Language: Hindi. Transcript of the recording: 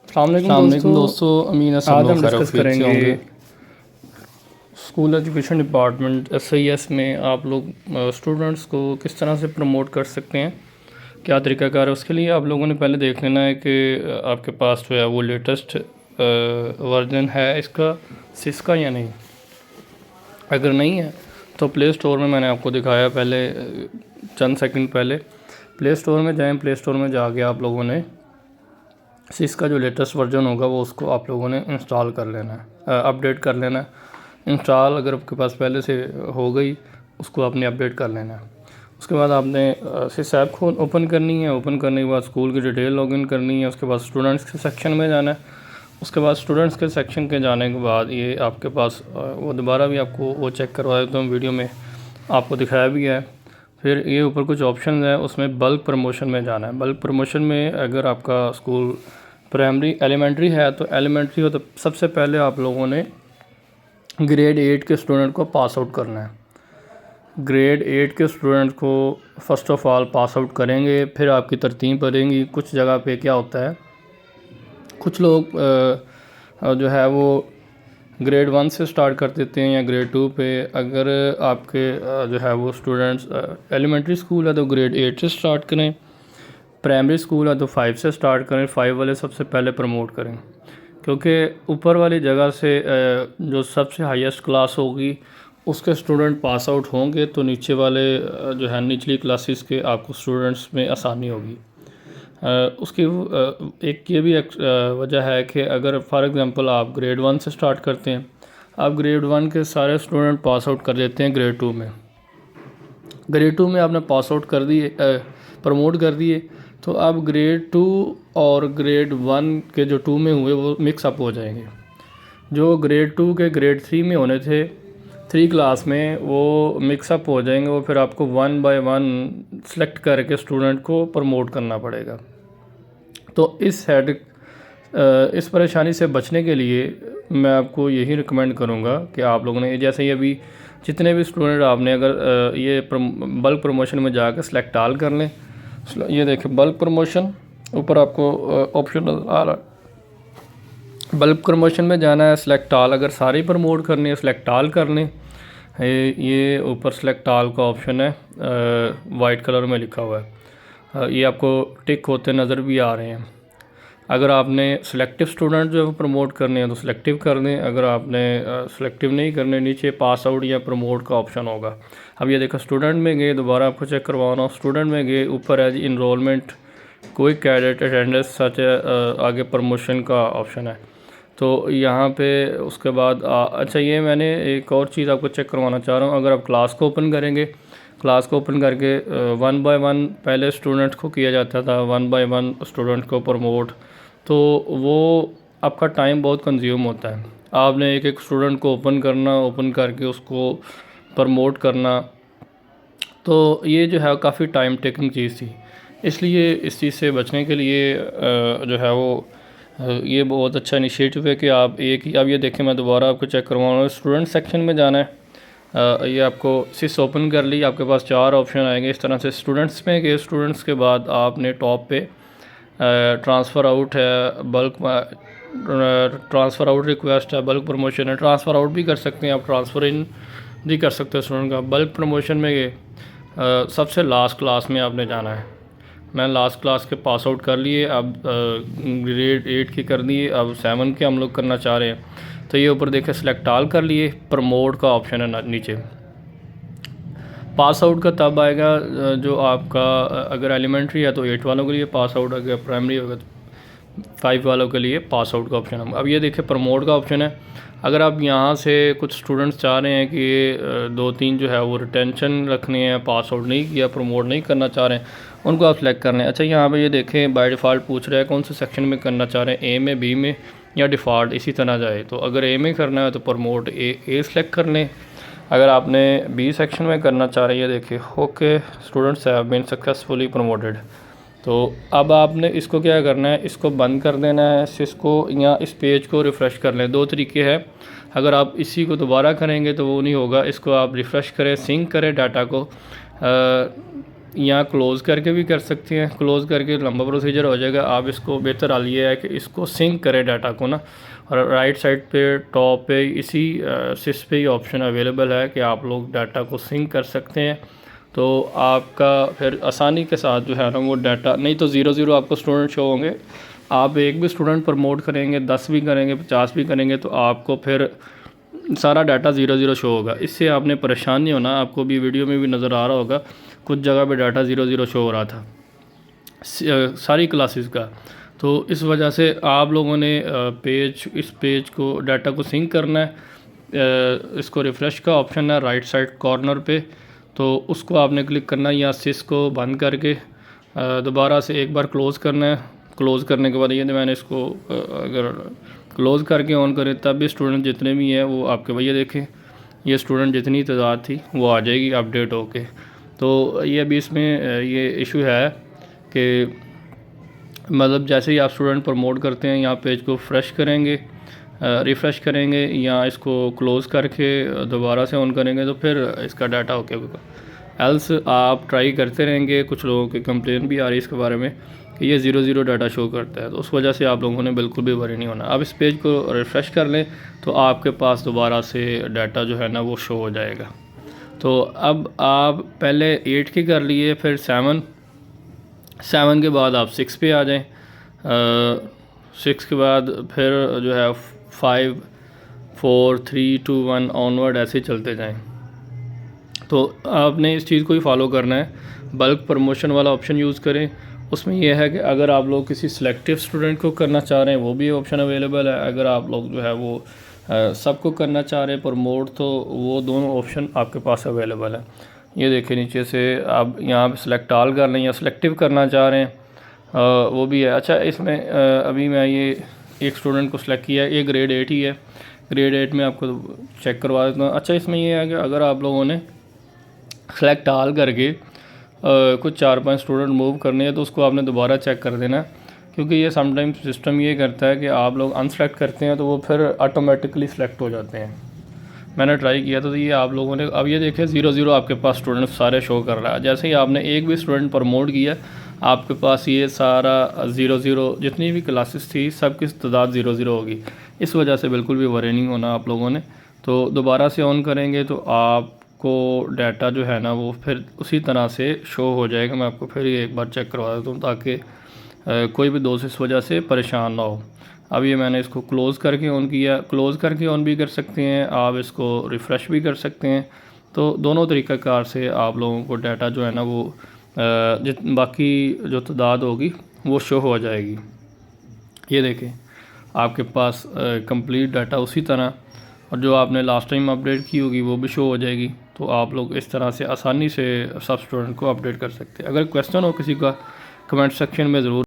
अस्सलाम दोस्तों, उम्मीद है सब आज लोग हम खैर डिस्कस खैरियत से होंगे। करेंगे स्कूल एजुकेशन डिपार्टमेंट SIS में आप लोग स्टूडेंट्स को किस तरह से प्रमोट कर सकते हैं, क्या तरीकाकार है। उसके लिए आप लोगों ने पहले देख लेना है कि आपके पास जो है वो लेटेस्ट वर्जन है इसका SIS का या नहीं। अगर नहीं है तो प्ले स्टोर में मैंने आपको दिखाया पहले चंद सेकंड पहले। प्ले स्टोर में जाएं, प्ले स्टोर में जाके आप लोगों ने SIS का जो लेटेस्ट वर्जन होगा वो उसको आप लोगों ने इंस्टॉल कर लेना है, अपडेट कर लेना है। इंस्टॉल अगर आपके पास पहले से हो गई उसको आपने अपडेट कर लेना है। उसके बाद आपने SIS ऐप को ओपन करनी है। ओपन करने के बाद स्कूल की डिटेल लॉगिन करनी है। उसके बाद स्टूडेंट्स के सेक्शन में जाना है। उसके बाद स्टूडेंट्स के सेक्शन के जाने के बाद ये आपके पास वो दोबारा भी आपको वो चेक करवा देता हूँ, वीडियो में आपको दिखाया भी है। फिर ये ऊपर कुछ ऑप्शन है, उसमें बल्क प्रमोशन में जाना है। बल्क प्रमोशन में अगर आपका स्कूल प्राइमरी एलिमेंट्री है तो एलिमेंट्री हो तो सबसे पहले आप लोगों ने ग्रेड 8 के स्टूडेंट को पास आउट करना है। ग्रेड 8 के स्टूडेंट को first of all pass out करेंगे, फिर आपकी तरतीब पड़ेंगी। कुछ जगह पे क्या होता है, कुछ लोग जो है वो ग्रेड 1 से स्टार्ट कर देते हैं या ग्रेड 2 पे। अगर आपके जो है वो स्टूडेंट्स एलिमेंट्री स्कूल है तो ग्रेड 8 से स्टार्ट करें, प्राइमरी स्कूल है तो 5 से स्टार्ट करें। 5 वाले सबसे पहले प्रमोट करें, क्योंकि ऊपर वाली जगह से जो सबसे हाईएस्ट क्लास होगी उसके स्टूडेंट पास आउट होंगे तो नीचे वाले जो है निचली क्लासेस के आपको स्टूडेंट्स में आसानी होगी। उसकी एक ये भी वजह है कि अगर फॉर एग्ज़ाम्पल आप ग्रेड 1 से स्टार्ट करते हैं, आप ग्रेड 1 के सारे स्टूडेंट पास आउट कर देते हैं ग्रेड 2 में। ग्रेड 2 में आपने पास आउट कर दिए, प्रमोट कर दिए, तो अब ग्रेड 2 और ग्रेड 1 के जो 2 में हुए वो मिक्सअप हो जाएंगे। जो ग्रेड 2 के ग्रेड 3 में होने थे 3 क्लास में, वो मिक्सअप हो जाएंगे। वो फिर आपको 1 बाय 1 सेलेक्ट करके स्टूडेंट को प्रमोट करना पड़ेगा। तो इस परेशानी से बचने के लिए मैं आपको यही रिकमेंड करूँगा कि आप लोगों ने जैसे ही अभी जितने भी स्टूडेंट आपने अगर ये बल्क प्रमोशन में जाकर सेलेक्ट आल कर लें। ये देखें बल्क प्रमोशन, ऊपर आपको ऑप्शन आ रहा है। बल्क प्रमोशन में जाना है, सेलेक्ट आल अगर सारी प्रमोट करनी है सेलेक्ट आल कर लें। ये ऊपर सेलेक्ट आल का ऑप्शन है, वाइट कलर में लिखा हुआ है। ये आपको टिक होते नज़र भी आ रहे हैं। अगर आपने सिलेक्टिव स्टूडेंट जो है वो प्रमोट करने हैं तो सिलेक्टिव कर दें। अगर आपने सिलेक्टिव नहीं करने, नीचे पास आउट या प्रमोट का ऑप्शन होगा। अब ये देखो स्टूडेंट में गए, दोबारा आपको चेक करवाना हो, स्टूडेंट में गए, ऊपर है जी इनरोलमेंट, कोई कैडेट अटेंडेंस सच आगे प्रमोशन का ऑप्शन है। तो यहाँ पे उसके बाद अच्छा ये मैंने एक और चीज़ आपको चेक करवाना चाह रहा हूँ। अगर आप क्लास को ओपन करेंगे, क्लास को ओपन करके 1 बाय 1 पहले स्टूडेंट को किया जाता था, 1 बाय 1 स्टूडेंट को प्रमोट, तो वो आपका टाइम बहुत कंज्यूम होता है। आपने एक एक स्टूडेंट को ओपन करना, ओपन करके उसको प्रमोट करना, तो ये जो है काफ़ी टाइम टेकिंग चीज़ थी। इसलिए इस चीज़ से बचने के लिए जो है वो ये बहुत अच्छा इनिशिएटिव है कि आप एक ही, अब ये देखें मैं दोबारा आपको चेक करवाऊँ। स्टूडेंट सेक्शन में जाना है, ये आपको SIS ओपन कर ली, आपके पास 4 ऑप्शन आएंगे इस तरह से। स्टूडेंट्स में गए, स्टूडेंट्स के बाद आपने टॉप पे ट्रांसफ़र आउट है, बल्क ट्रांसफ़र आउट रिक्वेस्ट है, बल्क प्रमोशन है। ट्रांसफ़र आउट भी कर सकते हैं आप, ट्रांसफ़र इन भी कर सकते हो स्टूडेंट का। बल्क प्रमोशन में गए, सबसे लास्ट क्लास में आपने जाना है। मैंने लास्ट क्लास के पास आउट कर लिए, अब ग्रेड 8 की कर दिए, अब 7 के हम लोग करना चाह रहे हैं। तो ये ऊपर देखें सेलेक्ट आल कर लिए, प्रमोट का ऑप्शन है नीचे। पास आउट का तब आएगा जो आपका अगर एलिमेंट्री है तो 8 वालों के लिए पास आउट, अगर प्राइमरी होगा तो 5 वालों के लिए पास आउट का ऑप्शन है। अब ये देखिए प्रमोट का ऑप्शन है। अगर आप यहाँ से कुछ स्टूडेंट्स चाह रहे हैं कि ये 2-3 जो है वो रिटेंशन रखने हैं, पास आउट नहीं किया, प्रमोट नहीं करना चाह रहे हैं, उनको आप सेलेक्ट कर लें। अच्छा यहाँ पे ये देखें बाय डिफ़ॉल्ट पूछ रहा है कौन से सेक्शन में करना चाह रहे हैं, ए में, बी में या डिफ़ॉल्ट इसी तरह जाए। तो अगर ए में करना है तो प्रमोट ए सेलेक्ट कर लें। अगर आपने बी सेक्शन में करना चाह रहे हैं, ये देखिए okay students have been successfully promoted. तो अब आपने इसको क्या करना है, इसको बंद कर देना है, इसको या इस पेज को रिफ़्रेश कर लें। 2 तरीके हैं, अगर आप इसी को दोबारा करेंगे तो वो नहीं होगा। इसको आप रिफ़्रेश करें, सिंक करें डाटा को, यहाँ क्लोज़ करके भी कर सकते हैं, क्लोज़ करके लंबा प्रोसीजर हो जाएगा। आप इसको बेहतर हाल ये है कि इसको सिंक करें डाटा को ना, और राइट साइड पे टॉप पे इसी सिस पे ही ऑप्शन अवेलेबल है कि आप लोग डाटा को सिंक कर सकते हैं। तो आपका फिर आसानी के साथ जो है ना वो डाटा, नहीं तो 0-0 आपको स्टूडेंट शो होंगे। आप एक भी स्टूडेंट प्रमोट करेंगे, 10 भी करेंगे, 50 भी करेंगे, तो आपको फिर सारा डाटा 0-0 शो होगा। इससे आपने परेशान नहीं होना। आपको भी वीडियो में भी नज़र आ रहा होगा कुछ जगह पे डाटा 0-0 शो हो रहा था सारी क्लासेस का। तो इस वजह से आप लोगों ने इस पेज को डाटा को सिंक करना है। इसको रिफ़्रेश का ऑप्शन है राइट साइड कॉर्नर पे, तो उसको आपने क्लिक करना है या सिस को बंद करके दोबारा से एक बार क्लोज़ करना है। क्लोज़ करने के बाद ये मैंने इसको अगर क्लोज़ करके ऑन करें तब भी स्टूडेंट जितने भी हैं वो आपके भैया देखें, ये स्टूडेंट जितनी तादाद थी वो आ जाएगी अपडेट होके। तो ये अभी इसमें ये इशू है कि मतलब जैसे ही आप स्टूडेंट प्रमोट करते हैं, यहाँ पेज को फ्रेश करेंगे, रिफ़्रेश करेंगे या इसको क्लोज़ करके दोबारा से ऑन करेंगे तो फिर इसका डाटा ओके होगा। एल्स आप ट्राई करते रहेंगे। कुछ लोगों की कंप्लेन भी आ रही है इसके बारे में कि ये 0-0 डाटा शो करता है, तो उस वजह से आप लोगों ने बिल्कुल भी वरी नहीं होना। अब इस पेज को रिफ़्रेश कर लें तो आपके पास दोबारा से डाटा जो है ना वो शो हो जाएगा। तो अब आप पहले 8 की कर लिए, फिर 7 के बाद आप 6 पे आ जाएं, 6 के बाद फिर जो है 5, 4, 3, 2, 1 ऑनवर्ड ऐसे चलते जाएं। तो आपने इस चीज़ को ही फॉलो करना है। बल्क प्रमोशन वाला ऑप्शन यूज़ करें। उसमें यह है कि अगर आप लोग किसी सिलेक्टिव स्टूडेंट को करना चाह रहे हैं वो भी ऑप्शन अवेलेबल है। अगर आप लोग जो है वो सबको करना चाह रहे हैं प्रमोट, तो वो दोनों ऑप्शन आपके पास अवेलेबल है। ये देखिए नीचे से आप यहाँ पे सिलेक्ट ऑल कर लें या सिलेक्टिव करना चाह रहे हैं वो भी है। अच्छा, इसमें अभी मैं ये एक स्टूडेंट को सिलेक्ट किया है, ये ग्रेड 8 ही है। ग्रेड 8 में आपको चेक करवा देता हूँ। अच्छा, इसमें ये है कि अगर आप लोगों ने सेलेक्ट ऑल करके कुछ 4-5 स्टूडेंट मूव करने हैं तो उसको आपने दोबारा चेक कर देना, क्योंकि ये समटाइम्स सिस्टम ये करता है कि आप लोग अनसेलेक्ट करते हैं तो वो फिर ऑटोमेटिकली सेलेक्ट हो जाते हैं। मैंने ट्राई किया था तो ये आप लोगों ने, अब ये देखिए 0-0 आपके पास स्टूडेंट सारे शो कर रहा है। जैसे ही आपने एक भी स्टूडेंट प्रमोट किया आपके पास ये सारा 0-0 जितनी भी क्लासेस थी सब की तादाद 0-0 होगी। इस वजह से बिल्कुल भी वरी नहीं होना आप लोगों ने। तो दोबारा से ऑन करेंगे तो आपको डाटा जो है ना वो फिर उसी तरह से शो हो जाएगा। मैं आपको फिर एक बार चेक करवा देता हूँ ताकि कोई भी दोस्त इस वजह से परेशान ना हो। अब ये मैंने इसको क्लोज़ करके ऑन किया, क्लोज़ करके ऑन भी कर सकते हैं आप, इसको रिफ़्रेश भी कर सकते हैं। तो दोनों तरीक़ाकार से आप लोगों को डाटा जो है ना वो बाकी जो तादाद होगी वो शो हो जाएगी। ये देखें आपके पास कंप्लीट डाटा उसी तरह, और जो आपने लास्ट टाइम अपडेट की होगी वो भी शो हो जाएगी। तो आप लोग इस तरह से आसानी से सब स्टूडेंट को अपडेट कर सकते हैं। अगर क्वेश्चन हो किसी का कमेंट सेक्शन में ज़रूर